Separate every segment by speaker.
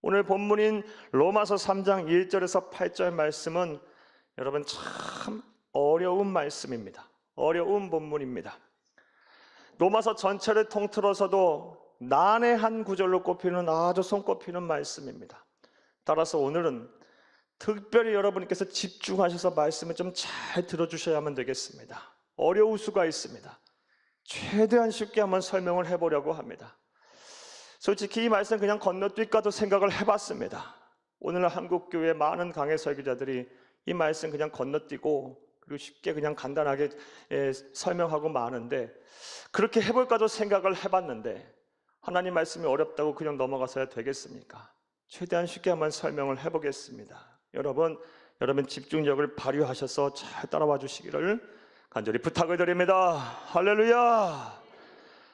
Speaker 1: 오늘 본문인 로마서 3장 1절에서 8절 말씀은 여러분 참 어려운 말씀입니다. 어려운 본문입니다. 로마서 전체를 통틀어서도 난해한 구절로 꼽히는 아주 손꼽히는 말씀입니다. 따라서 오늘은 특별히 여러분께서 집중하셔서 말씀을 좀 잘 들어주셔야만 되겠습니다. 어려울 수가 있습니다. 최대한 쉽게 한번 설명을 해보려고 합니다. 솔직히 이 말씀 그냥 건너뛸까도 생각을 해봤습니다. 오늘날 한국교회 많은 강해 설교자들이 이 말씀 그냥 건너뛰고 그리고 쉽게 그냥 간단하게 설명하고 마는데, 그렇게 해볼까도 생각을 해봤는데 하나님 말씀이 어렵다고 그냥 넘어가서야 되겠습니까? 최대한 쉽게 한번 설명을 해보겠습니다. 여러분 집중력을 발휘하셔서 잘 따라와 주시기를 간절히 부탁을 드립니다. 할렐루야.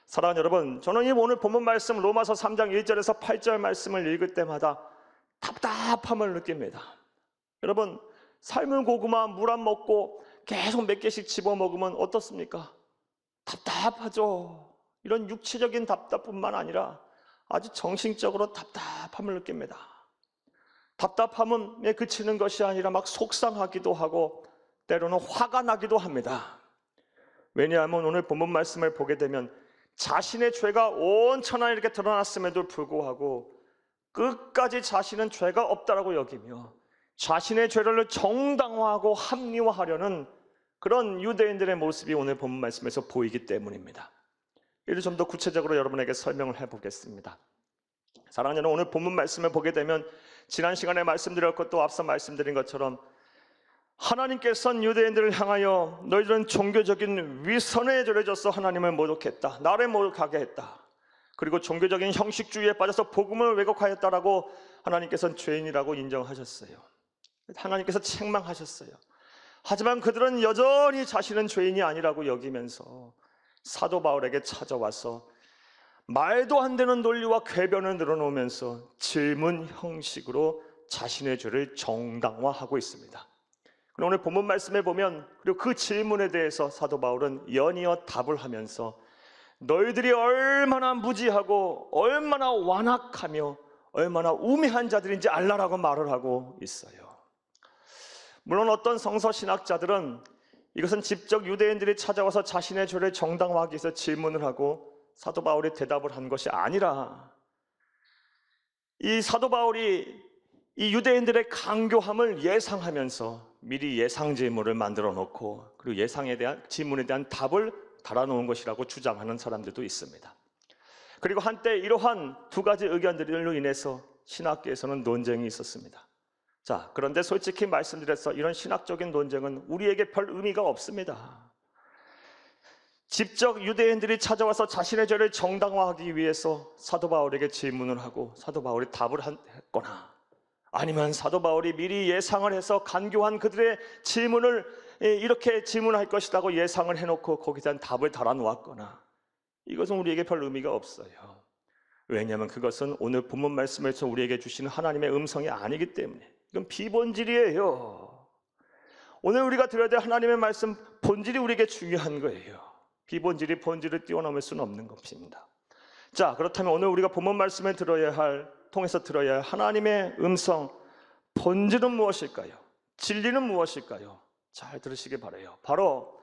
Speaker 1: 사랑하는 여러분, 저는 이 오늘 본문 말씀 로마서 3장 1절에서 8절 말씀을 읽을 때마다 답답함을 느낍니다. 여러분, 삶은 고구마 물 안 먹고 계속 몇 개씩 집어 먹으면 어떻습니까? 답답하죠. 이런 육체적인 답답뿐만 아니라 아주 정신적으로 답답함을 느낍니다. 답답함은 그치는 것이 아니라 막 속상하기도 하고 때로는 화가 나기도 합니다. 왜냐하면 오늘 본문 말씀을 보게 되면 자신의 죄가 온천하게 이렇게 드러났음에도 불구하고 끝까지 자신은 죄가 없다라고 여기며 자신의 죄를 정당화하고 합리화하려는 그런 유대인들의 모습이 오늘 본문 말씀에서 보이기 때문입니다. 이를 좀 더 구체적으로 여러분에게 설명을 해보겠습니다. 사랑하는 여러분, 오늘 본문 말씀을 보게 되면 지난 시간에 말씀드렸고 또 앞서 말씀드린 것처럼 하나님께서는 유대인들을 향하여 너희들은 종교적인 위선에 절해져서 하나님을 모독했다, 나를 모독하게 했다, 그리고 종교적인 형식주의에 빠져서 복음을 왜곡하였다라고 하나님께서는 죄인이라고 인정하셨어요. 하나님께서 책망하셨어요. 하지만 그들은 여전히 자신은 죄인이 아니라고 여기면서 사도 바울에게 찾아와서 말도 안 되는 논리와 궤변을 늘어놓으면서 질문 형식으로 자신의 죄를 정당화하고 있습니다. 그럼 오늘 본문 말씀에 보면 그리고 그 질문에 대해서 사도 바울은 연이어 답을 하면서 너희들이 얼마나 무지하고 얼마나 완악하며 얼마나 우매한 자들인지 알라라고 말을 하고 있어요. 물론 어떤 성서신학자들은 이것은 직접 유대인들이 찾아와서 자신의 죄를 정당화하기 위해서 질문을 하고 사도 바울이 대답을 한 것이 아니라 이 사도 바울이 이 유대인들의 강교함을 예상하면서 미리 예상 질문을 만들어 놓고 그리고 예상에 대한 질문에 대한 답을 달아놓은 것이라고 주장하는 사람들도 있습니다. 그리고 한때 이러한 두 가지 의견들로 인해서 신학계에서는 논쟁이 있었습니다. 자, 그런데 솔직히 말씀드려서 이런 신학적인 논쟁은 우리에게 별 의미가 없습니다. 직접 유대인들이 찾아와서 자신의 죄를 정당화하기 위해서 사도 바울에게 질문을 하고 사도 바울이 답을 했거나 아니면 사도 바울이 미리 예상을 해서 간교한 그들의 질문을 이렇게 질문할 것이라고 예상을 해놓고 거기에 대한 답을 달아놓았거나, 이것은 우리에게 별 의미가 없어요. 왜냐하면 그것은 오늘 본문 말씀에서 우리에게 주시는 하나님의 음성이 아니기 때문에 이건 비본질이에요. 오늘 우리가 들어야 될 하나님의 말씀 본질이 우리에게 중요한 거예요. 비본질이 본질을 뛰어넘을 수는 없는 것입니다. 자, 그렇다면 오늘 우리가 본문 말씀을 통해서 들어야 할 하나님의 음성 본질은 무엇일까요? 진리는 무엇일까요? 잘 들으시기 바라요. 바로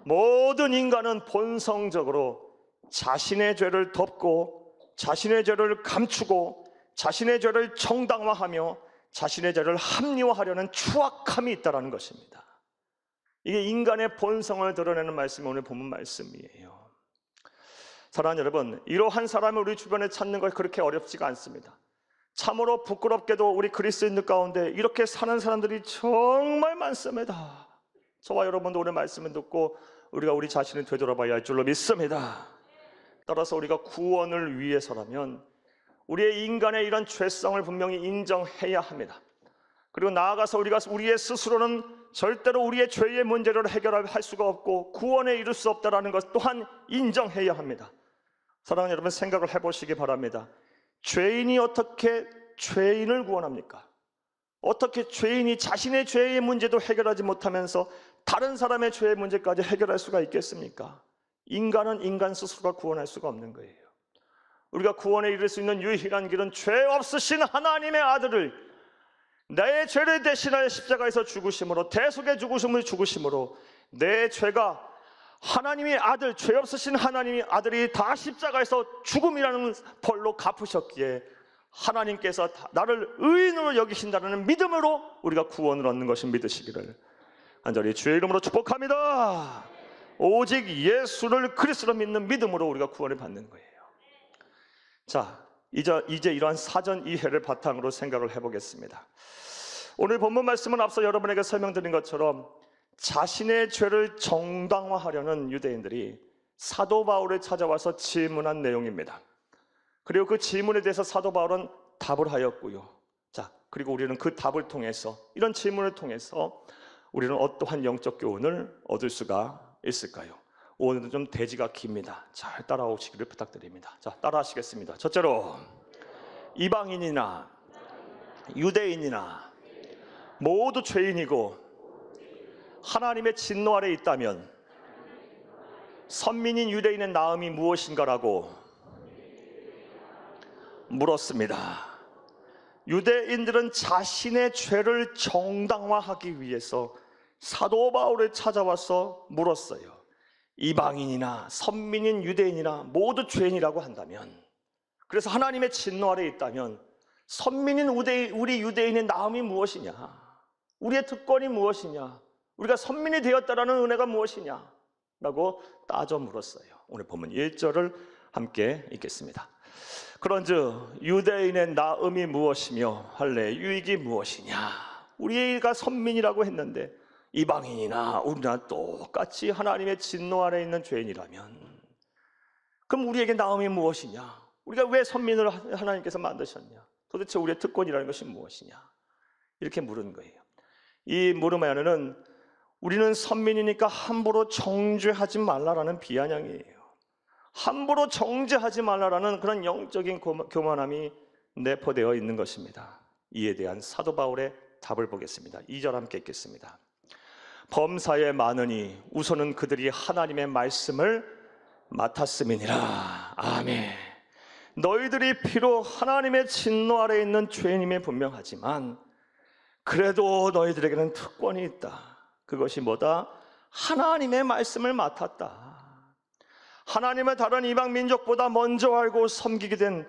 Speaker 1: 모든 인간은 본성적으로 자신의 죄를 덮고 자신의 죄를 감추고 자신의 죄를 정당화하며 자신의 죄를 합리화하려는 추악함이 있다는 것입니다. 이게 인간의 본성을 드러내는 말씀이 오늘 본문 말씀이에요. 사랑하는 여러분, 이러한 사람을 우리 주변에 찾는 것이 그렇게 어렵지가 않습니다. 참으로 부끄럽게도 우리 그리스도인들 가운데 이렇게 사는 사람들이 정말 많습니다. 저와 여러분도 오늘 말씀을 듣고 우리가 우리 자신을 되돌아봐야 할 줄로 믿습니다. 따라서 우리가 구원을 위해서라면 우리의 인간의 이런 죄성을 분명히 인정해야 합니다. 그리고 나아가서 우리가 우리의 스스로는 절대로 우리의 죄의 문제를 해결할 수가 없고 구원에 이룰 수 없다는 것 또한 인정해야 합니다. 사랑하는 여러분, 생각을 해보시기 바랍니다. 죄인이 어떻게 죄인을 구원합니까? 어떻게 죄인이 자신의 죄의 문제도 해결하지 못하면서 다른 사람의 죄의 문제까지 해결할 수가 있겠습니까? 인간은 인간 스스로가 구원할 수가 없는 거예요. 우리가 구원에 이를 수 있는 유일한 길은 죄 없으신 하나님의 아들을 내 죄를 대신하여 십자가에서 죽으심으로, 대속의 죽으심을 죽으심으로 내 죄가 하나님의 아들, 죄 없으신 하나님의 아들이 다 십자가에서 죽음이라는 벌로 갚으셨기에 하나님께서 나를 의인으로 여기신다는 믿음으로 우리가 구원을 얻는 것을 믿으시기를 간절히 주의 이름으로 축복합니다. 오직 예수를 그리스도로 믿는 믿음으로 우리가 구원을 받는 거예요. 자, 이제 이러한 사전 이해를 바탕으로 생각을 해보겠습니다. 오늘 본문 말씀은 앞서 여러분에게 설명드린 것처럼 자신의 죄를 정당화하려는 유대인들이 사도 바울을 찾아와서 질문한 내용입니다. 그리고 그 질문에 대해서 사도 바울은 답을 하였고요. 자, 그리고 우리는 그 답을 통해서, 이런 질문을 통해서 우리는 어떠한 영적 교훈을 얻을 수가 있을까요? 오늘은 좀 대지가 깁니다. 잘 따라오시기를 부탁드립니다. 자, 따라하시겠습니다. 첫째로, 이방인이나 유대인이나 모두 죄인이고 하나님의 진노 아래 있다면 선민인 유대인의 나음이 무엇인가라고 물었습니다. 유대인들은 자신의 죄를 정당화하기 위해서 사도 바울을 찾아와서 물었어요. 이방인이나 선민인 유대인이나 모두 죄인이라고 한다면, 그래서 하나님의 진노 아래 있다면 선민인 우리 유대인의 나음이 무엇이냐, 우리의 특권이 무엇이냐, 우리가 선민이 되었다라는 은혜가 무엇이냐 라고 따져 물었어요. 오늘 본문 1절을 함께 읽겠습니다. 그런즉 유대인의 나음이 무엇이며 할례의 유익이 무엇이냐. 우리가 선민이라고 했는데 이방인이나 우리나 똑같이 하나님의 진노 아래 있는 죄인이라면 그럼 우리에게 나음이 무엇이냐, 우리가 왜 선민을 하나님께서 만드셨냐, 도대체 우리의 특권이라는 것이 무엇이냐, 이렇게 물은 거예요. 이 물음 안에는 우리는 선민이니까 함부로 정죄하지 말라라는 비아냥이에요. 함부로 정죄하지 말라라는 그런 영적인 교만함이 내포되어 있는 것입니다. 이에 대한 사도 바울의 답을 보겠습니다. 2절 함께 읽겠습니다. 범사에 많으니 우선은 그들이 하나님의 말씀을 맡았음이니라. 아멘. 너희들이 비록 하나님의 진노 아래 있는 죄인임에 분명하지만 그래도 너희들에게는 특권이 있다. 그것이 뭐다? 하나님의 말씀을 맡았다. 하나님을 다른 이방 민족보다 먼저 알고 섬기게 된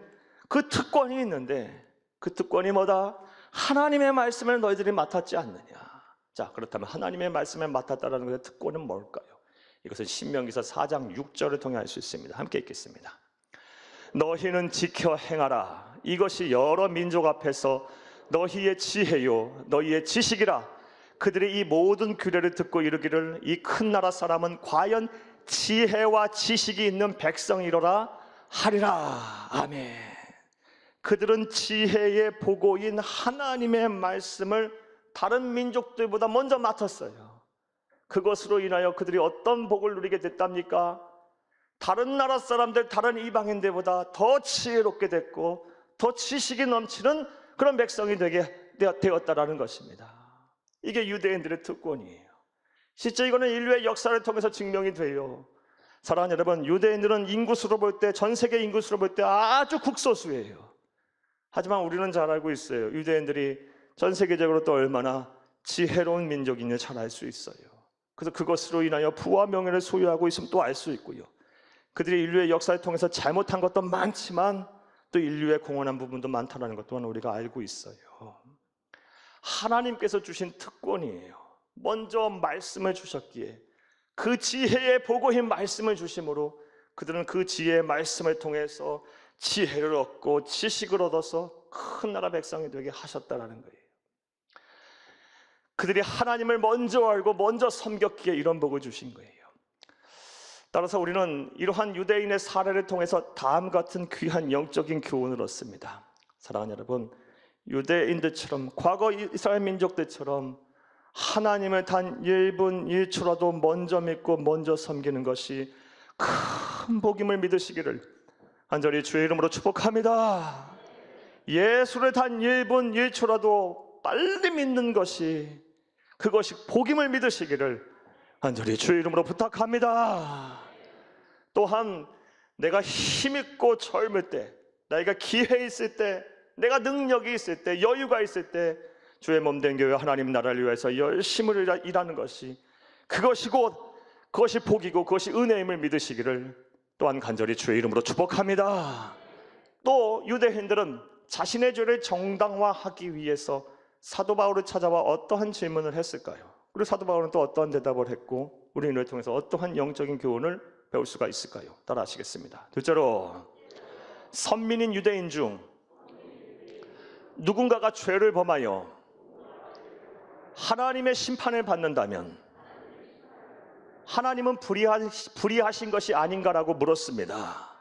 Speaker 1: 그 특권이 있는데, 그 특권이 뭐다? 하나님의 말씀을 너희들이 맡았지 않느냐. 자, 그렇다면 하나님의 말씀을 맡았다는 것의 특권은 뭘까요? 이것은 신명기서 4장 6절을 통해 알 수 있습니다. 함께 읽겠습니다. 너희는 지켜 행하라. 이것이 여러 민족 앞에서 너희의 지혜요 너희의 지식이라. 그들이 이 모든 규례를 듣고 이르기를 이 큰 나라 사람은 과연 지혜와 지식이 있는 백성이로라 하리라. 아멘. 그들은 지혜의 보고인 하나님의 말씀을 다른 민족들보다 먼저 맡았어요. 그것으로 인하여 그들이 어떤 복을 누리게 됐답니까? 다른 나라 사람들, 다른 이방인들보다 더 지혜롭게 됐고 더 지식이 넘치는 그런 백성이 되었다라는 것입니다. 이게 유대인들의 특권이에요. 실제 이거는 인류의 역사를 통해서 증명이 돼요. 사랑하는 여러분, 유대인들은 인구수로 볼 때, 전 세계 인구수로 볼 때 아주 극소수예요. 하지만 우리는 잘 알고 있어요. 유대인들이 전 세계적으로 또 얼마나 지혜로운 민족인지 잘 알 수 있어요. 그래서 그것으로 인하여 부와 명예를 소유하고 있으면 또 알 수 있고요. 그들이 인류의 역사를 통해서 잘못한 것도 많지만 또 인류의 공헌한 부분도 많다는 것 또한 우리가 알고 있어요. 하나님께서 주신 특권이에요. 먼저 말씀을 주셨기에 그 지혜의 보고인 말씀을 주심으로 그들은 그 지혜의 말씀을 통해서 지혜를 얻고 지식을 얻어서 큰 나라 백성이 되게 하셨다는 거예요. 그들이 하나님을 먼저 알고 먼저 섬겼기에 이런 복을 주신 거예요. 따라서 우리는 이러한 유대인의 사례를 통해서 다음 같은 귀한 영적인 교훈을 얻습니다. 사랑하는 여러분, 유대인들처럼, 과거 이스라엘 민족들처럼 하나님을 단 1분 1초라도 먼저 믿고 먼저 섬기는 것이 큰 복임을 믿으시기를 간절히 주의 이름으로 축복합니다. 예수를 단 1분 1초라도 빨리 믿는 것이, 그것이 복임을 믿으시기를 간절히 주의 이름으로 부탁합니다. 또한 내가 힘있고 젊을 때, 내가 기회 있을 때, 내가 능력이 있을 때, 여유가 있을 때 주의 몸된 교회 하나님 나라를 위해서 열심히 일하는 것이, 그것이 복이고 그것이 은혜임을 믿으시기를 또한 간절히 주의 이름으로 축복합니다. 또 유대인들은 자신의 죄를 정당화하기 위해서 사도 바울을 찾아와 어떠한 질문을 했을까요? 그리고 사도 바울은 또 어떠한 대답을 했고 우리는 이를 통해서 어떠한 영적인 교훈을 배울 수가 있을까요? 따라 하시겠습니다. 둘째로, 선민인 유대인 중 누군가가 죄를 범하여 하나님의 심판을 받는다면 하나님은 불의하신 것이 아닌가라고 물었습니다.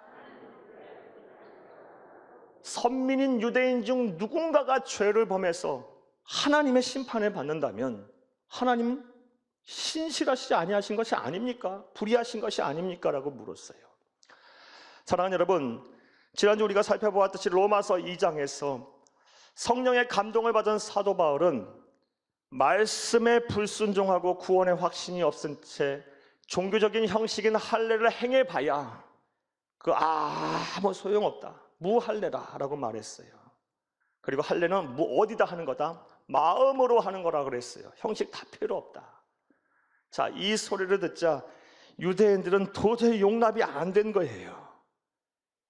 Speaker 1: 선민인 유대인 중 누군가가 죄를 범해서 하나님의 심판을 받는다면 하나님 신실하시지 아니하신 것이 아닙니까? 불의하신 것이 아닙니까? 라고 물었어요. 사랑하는 여러분, 지난주 우리가 살펴보았듯이 로마서 2장에서 성령의 감동을 받은 사도 바울은 말씀에 불순종하고 구원의 확신이 없은 채 종교적인 형식인 할례를 행해봐야 아무 소용없다, 무할례다 라고 말했어요. 그리고 할례는 어디다 하는 거다? 마음으로 하는 거라 그랬어요. 형식 다 필요 없다. 자, 이 소리를 듣자 유대인들은 도저히 용납이 안 된 거예요.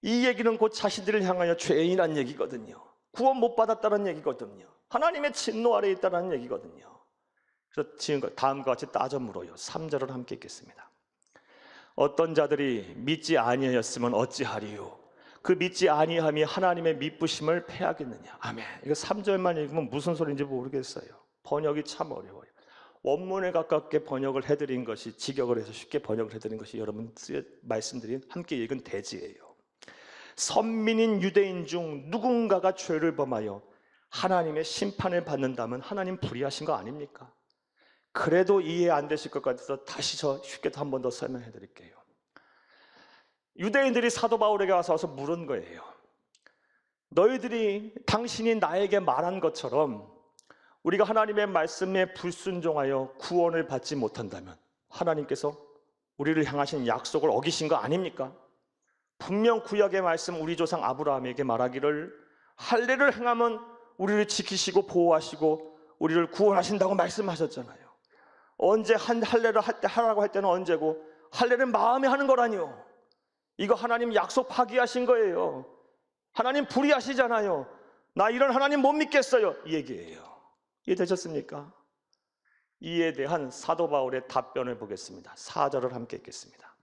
Speaker 1: 이 얘기는 곧 자신들을 향하여 죄인이란 얘기거든요. 구원 못 받았다는 얘기거든요. 하나님의 진노 아래 있다는 얘기거든요. 그래서 지금 다음과 같이 따져 물어요. 3절을 함께 읽겠습니다. 어떤 자들이 믿지 아니하였으면 어찌하리요? 그 믿지 아니함이 하나님의 미쁘심을 패하겠느냐? 아멘. 이거 3절만 읽으면 무슨 소리인지 모르겠어요. 번역이 참 어려워요. 원문에 가깝게 번역을 해드린 것이, 직역을 해서 쉽게 번역을 해드린 것이 여러분 말씀드린 함께 읽은 대지예요. 선민인 유대인 중 누군가가 죄를 범하여 하나님의 심판을 받는다면 하나님 불의하신 거 아닙니까? 그래도 이해 안 되실 것 같아서 다시 쉽게 한 번 더 설명해 드릴게요. 유대인들이 사도 바울에게 와서 물은 거예요. 너희들이 당신이 나에게 말한 것처럼 우리가 하나님의 말씀에 불순종하여 구원을 받지 못한다면 하나님께서 우리를 향하신 약속을 어기신 거 아닙니까? 분명 구약의 말씀 우리 조상 아브라함에게 말하기를 할례를 행하면 우리를 지키시고 보호하시고 우리를 구원하신다고 말씀하셨잖아요. 언제 할례를 하라고 할 때는 언제고, 할례는 마음에 하는 거라니요. 이거 하나님 약속 파기하신 거예요. 하나님 불의하시잖아요. 나 이런 하나님 못 믿겠어요, 이 얘기예요. 이해되셨습니까? 이에 대한 사도 바울의 답변을 보겠습니다. 4절을 함께 읽겠습니다.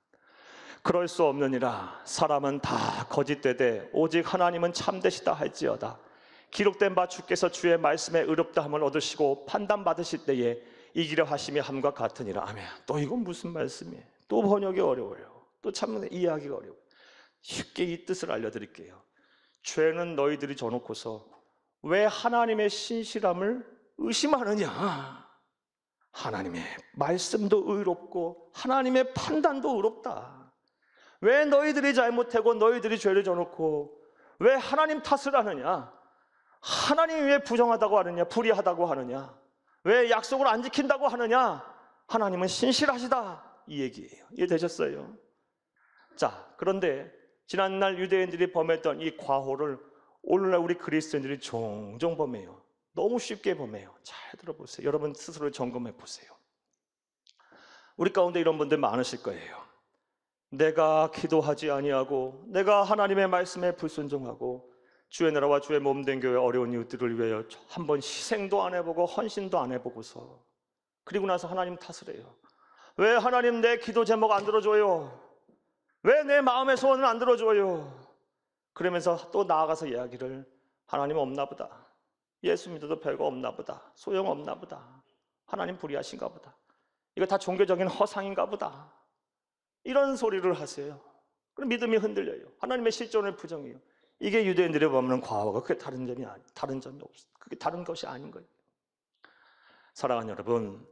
Speaker 1: 그럴 수 없느니라. 사람은 다 거짓되되 오직 하나님은 참되시다 할지어다. 기록된 바 주께서 주의 말씀에 의롭다함을 얻으시고 판단받으실 때에 이기려 하심이 함과 같으니라. 아멘. 또 이건 무슨 말씀이에요? 또 번역이 어려워요. 또 참 이해하기가 어려워요. 쉽게 이 뜻을 알려드릴게요. 죄는 너희들이 져놓고서 왜 하나님의 신실함을 의심하느냐? 하나님의 말씀도 의롭고 하나님의 판단도 의롭다. 왜 너희들이 잘못하고 너희들이 죄를 져놓고 왜 하나님 탓을 하느냐? 하나님이 왜 부정하다고 하느냐? 불의하다고 하느냐? 왜 약속을 안 지킨다고 하느냐? 하나님은 신실하시다, 이 얘기예요. 이해되셨어요? 자, 그런데 지난날 유대인들이 범했던 이 과오를 오늘날 우리 그리스도인들이 종종 범해요. 너무 쉽게 범해요. 잘 들어보세요. 여러분 스스로 점검해 보세요. 우리 가운데 이런 분들 많으실 거예요. 내가 기도하지 아니하고 내가 하나님의 말씀에 불순종하고 주의 나라와 주의 몸된 교회 어려운 이웃들을 위하여 한번 희생도 안 해보고 헌신도 안 해보고서 그리고 나서 하나님 탓을 해요. 왜 하나님 내 기도 제목 안 들어줘요? 왜 내 마음의 소원을 안 들어줘요? 그러면서 또 나아가서 이야기를, 하나님 없나 보다, 예수 믿어도 별거 없나 보다, 소용 없나 보다, 하나님 불의하신가 보다, 이거 다 종교적인 허상인가 보다, 이런 소리를 하세요. 그럼 믿음이 흔들려요. 하나님의 실존을 부정해요. 이게 유대인들이 범하는 과오가 그게 다른 점이 없어요. 그게 다른 것이 아닌 거예요. 사랑하는 여러분,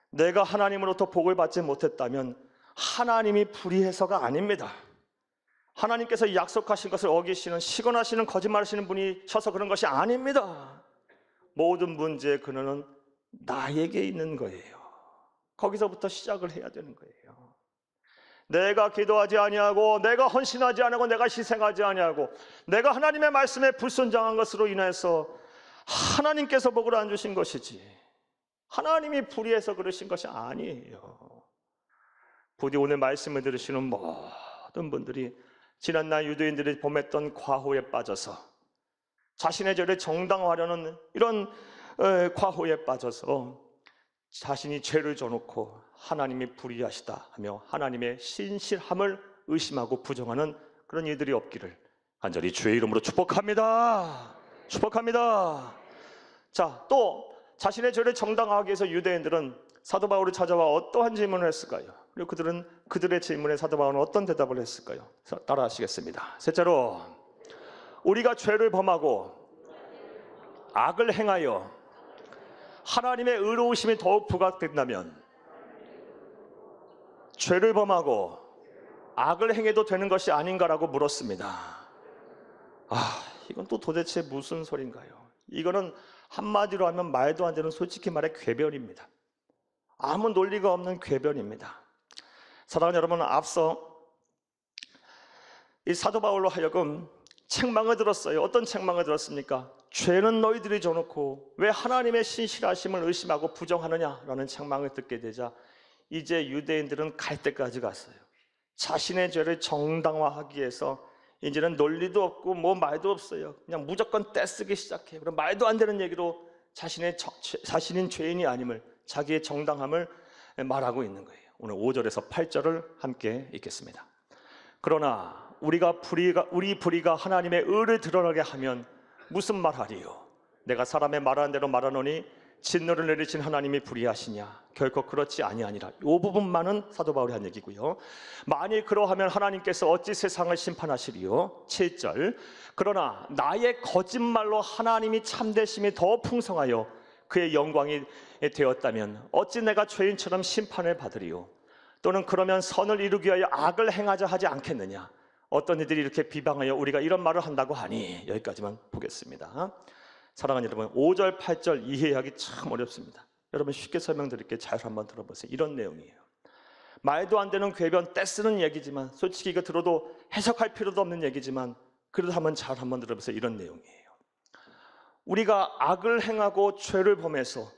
Speaker 1: 내가 하나님으로부터 복을 받지 못했다면 하나님이 불의해서가 아닙니다. 하나님께서 약속하신 것을 어기시는, 시건하시는, 거짓말하시는 분이셔서 그런 것이 아닙니다. 모든 문제의 근원은 나에게 있는 거예요. 거기서부터 시작을 해야 되는 거예요. 내가 기도하지 아니하고 내가 헌신하지 아니하고 내가 희생하지 아니하고 내가 하나님의 말씀에 불순종한 것으로 인해서 하나님께서 복을 안 주신 것이지 하나님이 불의해서 그러신 것이 아니에요. 부디 오늘 말씀을 들으시는 모든 분들이 지난날 유대인들이 범했던 과오에 빠져서 자신의 죄를 정당화하려는 이런 과오에 빠져서 자신이 죄를 져놓고 하나님이 불의하시다 하며 하나님의 신실함을 의심하고 부정하는 그런 이들이 없기를 간절히 주의 이름으로 축복합니다. 축복합니다. 자, 또 자신의 죄를 정당화하기 위해서 유대인들은 사도 바울을 찾아와 어떠한 질문을 했을까요? 그리고 그들의 질문에 사도 바울은 어떤 대답을 했을까요? 따라 하시겠습니다. 셋째로, 우리가 죄를 범하고 악을 행하여 하나님의 의로우심이 더욱 부각된다면 죄를 범하고 악을 행해도 되는 것이 아닌가라고 물었습니다. 이건 또 도대체 무슨 소린가요? 이거는 한마디로 하면 말도 안 되는 솔직히 말해 궤변입니다. 아무 논리가 없는 궤변입니다. 사랑하는 여러분, 앞서 이 사도 바울로 하여금 책망을 들었어요. 어떤 책망을 들었습니까? 죄는 너희들이 져놓고 왜 하나님의 신실하심을 의심하고 부정하느냐라는 책망을 듣게 되자 이제 유대인들은 갈 때까지 갔어요. 자신의 죄를 정당화하기 위해서 이제는 논리도 없고 뭐 말도 없어요. 그냥 무조건 떼쓰기 시작해요. 그럼 말도 안 되는 얘기로 자신인 죄인이 아님을, 자기의 정당함을 말하고 있는 거예요. 오늘 5절에서 8절을 함께 읽겠습니다. 그러나 우리 불의가 하나님의 의를 드러나게 하면 무슨 말하리요? 내가 사람의 말하는 대로 말하노니 진노를 내리신 하나님이 불의하시냐? 결코 그렇지 아니하니라. 이 부분만은 사도 바울이 한 얘기고요. 만일 그러하면 하나님께서 어찌 세상을 심판하시리요? 7절. 그러나 나의 거짓말로 하나님이 참되심이 더 풍성하여 그의 영광이 되었다면 어찌 내가 죄인처럼 심판을 받으리요? 또는 그러면 선을 이루기 위하여 악을 행하자 하지 않겠느냐? 어떤 이들이 이렇게 비방하여 우리가 이런 말을 한다고 하니. 여기까지만 보겠습니다. 사랑하는 여러분, 5절, 8절 이해하기 참 어렵습니다. 여러분 쉽게 설명드릴게요. 잘 한번 들어보세요. 이런 내용이에요. 말도 안 되는 궤변 떼쓰는 얘기지만 솔직히 이거 들어도 해석할 필요도 없는 얘기지만 그래도 한번 들어보세요. 이런 내용이에요. 우리가 악을 행하고 죄를 범해서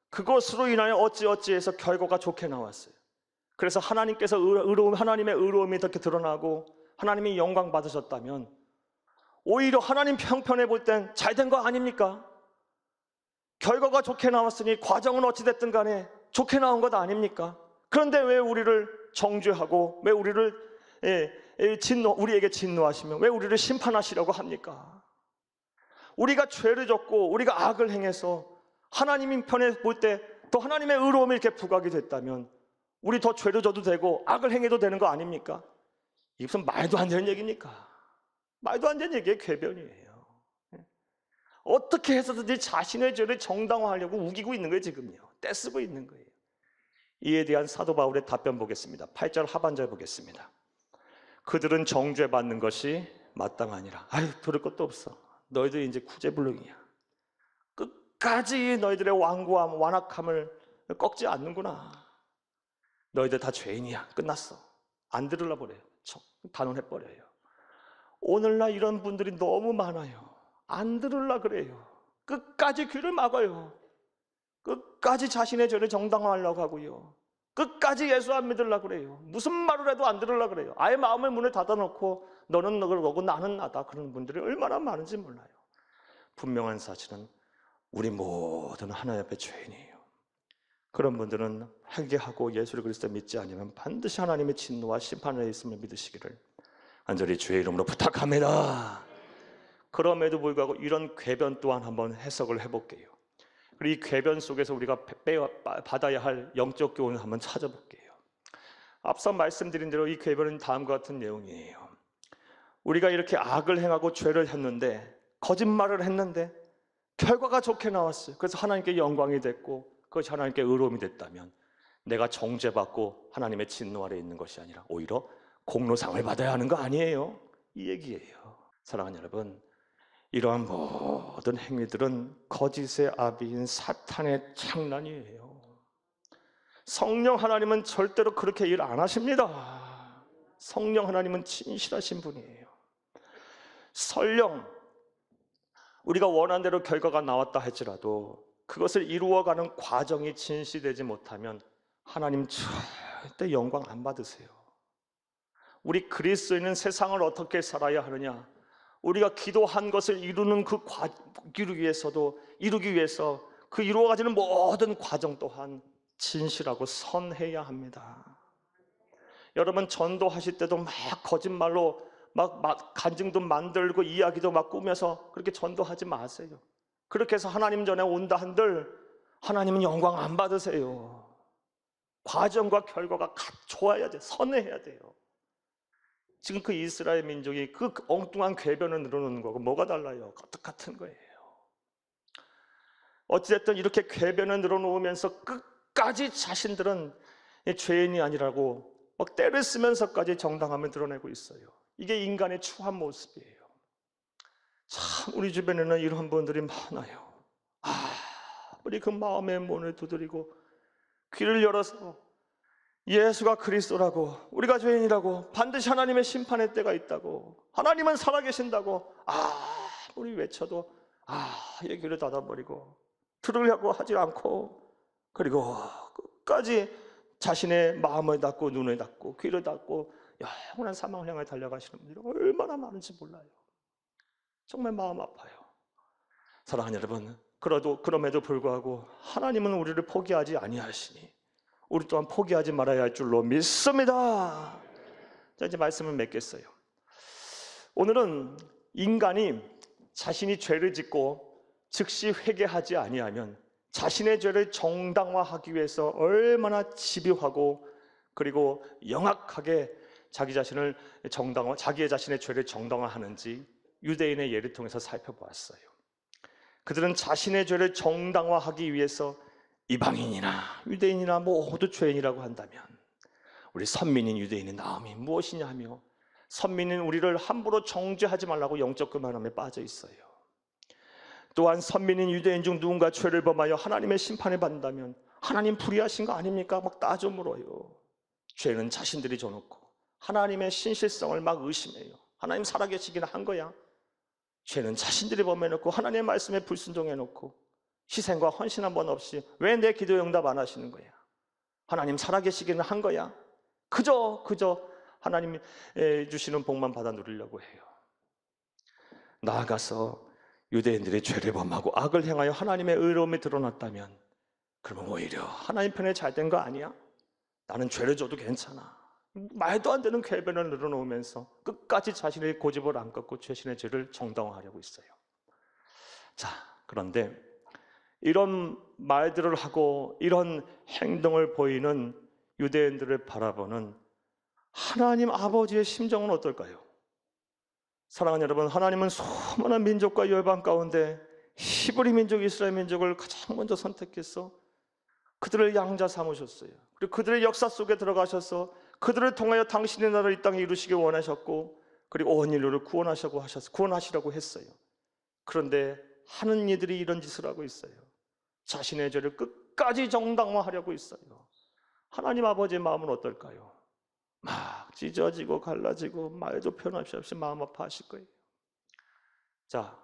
Speaker 1: 그것으로 인하여 어찌어찌해서 결과가 좋게 나왔어요. 그래서 하나님께서 하나님의 의로움이 이렇게 드러나고 하나님이 영광 받으셨다면 오히려 하나님 형편에 볼 땐 잘 된 거 아닙니까? 결과가 좋게 나왔으니 과정은 어찌됐든 간에 좋게 나온 것 아닙니까? 그런데 왜 우리를 정죄하고 왜 우리에게 진노하시며 왜 우리를 심판하시려고 합니까? 우리가 죄를 졌고 우리가 악을 행해서 하나님 편에 볼 때 또 하나님의 의로움이 이렇게 부각이 됐다면 우리 더 죄를 져도 되고 악을 행해도 되는 거 아닙니까? 이게 무슨 말도 안 되는 얘기입니까? 말도 안 되는 얘기의 궤변이에요. 어떻게 해서든지 자신의 죄를 정당화하려고 우기고 있는 거예요. 지금요. 떼쓰고 있는 거예요. 이에 대한 사도 바울의 답변 보겠습니다. 8절 하반절 보겠습니다. 그들은 정죄받는 것이 마땅하니라. 들을 것도 없어. 너희들 이제 구제불능이야. 끝까지 너희들의 완고함, 완악함을 꺾지 않는구나. 너희들 다 죄인이야. 끝났어. 안 들으려 버려요. 단언해버려요. 오늘날 이런 분들이 너무 많아요. 안 들으려 그래요. 끝까지 귀를 막아요. 끝까지 자신의 죄를 정당화하려고 하고요. 끝까지 예수 안 믿으려고 그래요. 무슨 말을 해도 안 들으려고 그래요. 아예 마음의 문을 닫아놓고 너는 너고 나는 나다 그런 분들이 얼마나 많은지 몰라요. 분명한 사실은 우리 모두는 하나님 앞에 죄인이에요. 그런 분들은 회개하고 예수를 그리스도 믿지 않으면 반드시 하나님의 진노와 심판에 있음을 믿으시기를 간절히 주의 이름으로 부탁합니다. 그럼에도 불구하고 이런 궤변 또한 한번 해석을 해볼게요. 그리고 이 궤변 속에서 우리가 받아야 할 영적 교훈을 한번 찾아볼게요. 앞서 말씀드린 대로 이 궤변은 다음과 같은 내용이에요. 우리가 이렇게 악을 행하고 죄를 했는데 거짓말을 했는데 결과가 좋게 나왔어요. 그래서 하나님께 영광이 됐고 그것이 하나님께 의로움이 됐다면 내가 정죄받고 하나님의 진노 아래 있는 것이 아니라 오히려 공로상을 받아야 하는 거 아니에요? 이 얘기예요. 사랑하는 여러분, 이러한 모든 행위들은 거짓의 아비인 사탄의 장난이에요. 성령 하나님은 절대로 그렇게 일 안 하십니다. 성령 하나님은 진실하신 분이에요. 설령 우리가 원한 대로 결과가 나왔다 할지라도 그것을 이루어가는 과정이 진실되지 못하면 하나님 절대 영광 안 받으세요. 우리 그리스도인은 세상을 어떻게 살아야 하느냐, 우리가 기도한 것을 이루는 이루기 위해서 그 이루어가지는 모든 과정 또한 진실하고 선해야 합니다. 여러분, 전도하실 때도 막 거짓말로 막 간증도 만들고 이야기도 막 꾸며서 그렇게 전도하지 마세요. 그렇게 해서 하나님 전에 온다 한들 하나님은 영광 안 받으세요. 과정과 결과가 좋아야 돼요. 선해야 돼요. 지금 그 이스라엘 민족이 그 엉뚱한 궤변을 늘어놓는 거고 뭐가 달라요? 같은 거예요. 어찌됐든 이렇게 궤변을 늘어놓으면서 끝까지 자신들은 죄인이 아니라고 막 때를 쓰면서까지 정당함을 드러내고 있어요. 이게 인간의 추한 모습이에요. 참 우리 주변에는 이런 분들이 많아요. 우리 그 마음의 문을 두드리고 귀를 열어서 예수가 그리스도라고, 우리가 죄인이라고, 반드시 하나님의 심판의 때가 있다고, 하나님은 살아계신다고 우리 외쳐도 얘기를 닫아버리고 들으려고 하지 않고, 그리고 끝까지 자신의 마음을 닫고 눈을 닫고 귀를 닫고 영원한 사망을 향해 달려가시는 분들이 얼마나 많은지 몰라요. 정말 마음 아파요. 사랑하는 여러분, 그럼에도 불구하고 하나님은 우리를 포기하지 아니하시니 우리 또한 포기하지 말아야 할 줄로 믿습니다. 자, 이제 말씀을 맺겠어요. 오늘은 인간이 자신이 죄를 짓고 즉시 회개하지 아니하면 자신의 죄를 정당화하기 위해서 얼마나 집요하고 그리고 영악하게 자기의 자신의 죄를 정당화하는지 유대인의 예를 통해서 살펴보았어요. 그들은 자신의 죄를 정당화하기 위해서 이방인이나 유대인이나 모두 죄인이라고 한다면 우리 선민인 유대인의 나음이 무엇이냐 하며, 선민인 우리를 함부로 정죄하지 말라고 영적 교만함에 빠져 있어요. 또한 선민인 유대인 중 누군가 죄를 범하여 하나님의 심판을 받는다면 하나님 불의하신 거 아닙니까? 막 따져 물어요. 죄는 자신들이 져놓고 하나님의 신실성을 막 의심해요. 하나님 살아계시긴 한 거야. 죄는 자신들이 범해놓고 하나님의 말씀에 불순종해놓고 희생과 헌신 한 번 없이 왜 내 기도 응답 안 하시는 거야? 하나님 살아계시기는 한 거야? 그저 하나님이 주시는 복만 받아 누리려고 해요. 나아가서 유대인들이 죄를 범하고 악을 행하여 하나님의 의로움이 드러났다면 그러면 오히려 하나님 편에 잘된 거 아니야? 나는 죄를 져도 괜찮아. 말도 안 되는 궤변을 늘어놓으면서 끝까지 자신의 고집을 안 꺾고 자신의 죄를 정당화하려고 있어요. 자, 그런데 이런 말들을 하고 이런 행동을 보이는 유대인들을 바라보는 하나님 아버지의 심정은 어떨까요? 사랑하는 여러분, 하나님은 수많은 민족과 열방 가운데 히브리 민족, 이스라엘 민족을 가장 먼저 선택해서 그들을 양자 삼으셨어요. 그리고 그들의 역사 속에 들어가셔서 그들을 통하여 당신의 나라를 이 땅에 이루시길 원하셨고, 그리고 온 인류를 구원하시라고 했어요. 그런데 하는 이들이 이런 짓을 하고 있어요. 자신의 죄를 끝까지 정당화하려고 있어요. 하나님 아버지의 마음은 어떨까요? 막 찢어지고 갈라지고 말도 표현 없이 마음 아파하실 거예요. 자,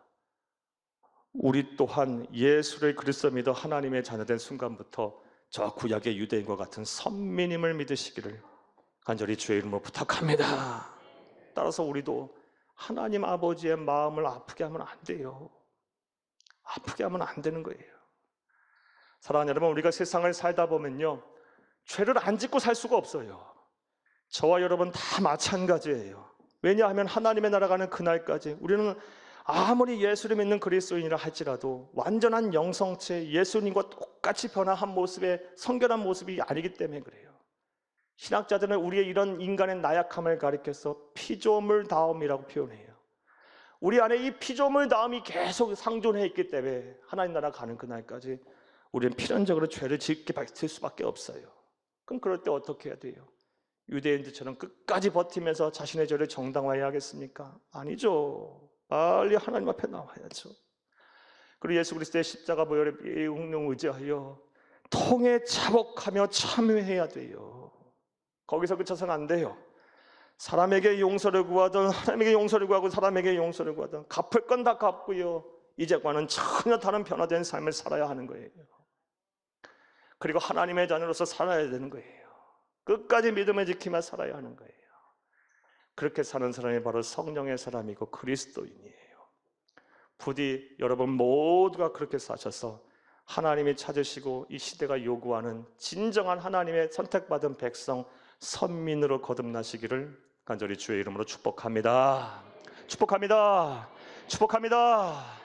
Speaker 1: 우리 또한 예수를 그리스도 믿어 하나님의 자녀된 순간부터 저 구약의 유대인과 같은 선민임을 믿으시기를 간절히 주의 이름으로 부탁합니다. 따라서 우리도 하나님 아버지의 마음을 아프게 하면 안 돼요. 아프게 하면 안 되는 거예요. 사랑하는 여러분, 우리가 세상을 살다 보면요, 죄를 안 짓고 살 수가 없어요. 저와 여러분 다 마찬가지예요. 왜냐하면 하나님의 나라 가는 그날까지 우리는 아무리 예수를 믿는 그리스도인이라 할지라도 완전한 영성체, 예수님과 똑같이 변화한 모습의 성결한 모습이 아니기 때문에 그래요. 신학자들은 우리의 이런 인간의 나약함을 가리켜서 피조물다움이라고 표현해요. 우리 안에 이 피조물다움이 계속 상존해 있기 때문에 하나님 나라 가는 그날까지 우리는 필연적으로 죄를 짓게 될 수밖에 없어요. 그럼 그럴 때 어떻게 해야 돼요? 유대인들처럼 끝까지 버티면서 자신의 죄를 정당화해야 하겠습니까? 아니죠. 빨리 하나님 앞에 나와야죠. 그리고 예수 그리스도의 십자가 보혈의 웅능 의지하여 통에 자복하며 참회해야 돼요. 거기서 그쳐서는 안 돼요. 사람에게 용서를 구하든 하나님에게 용서를 구하고 사람에게 용서를 구하든 갚을 건 다 갚고요, 이제과는 전혀 다른 변화된 삶을 살아야 하는 거예요. 그리고 하나님의 자녀로서 살아야 되는 거예요. 끝까지 믿음을 지키며 살아야 하는 거예요. 그렇게 사는 사람이 바로 성령의 사람이고 그리스도인이에요. 부디 여러분 모두가 그렇게 사셔서 하나님이 찾으시고 이 시대가 요구하는 진정한 하나님의 선택받은 백성, 선민으로 거듭나시기를 간절히 주의 이름으로 축복합니다. 축복합니다. 축복합니다.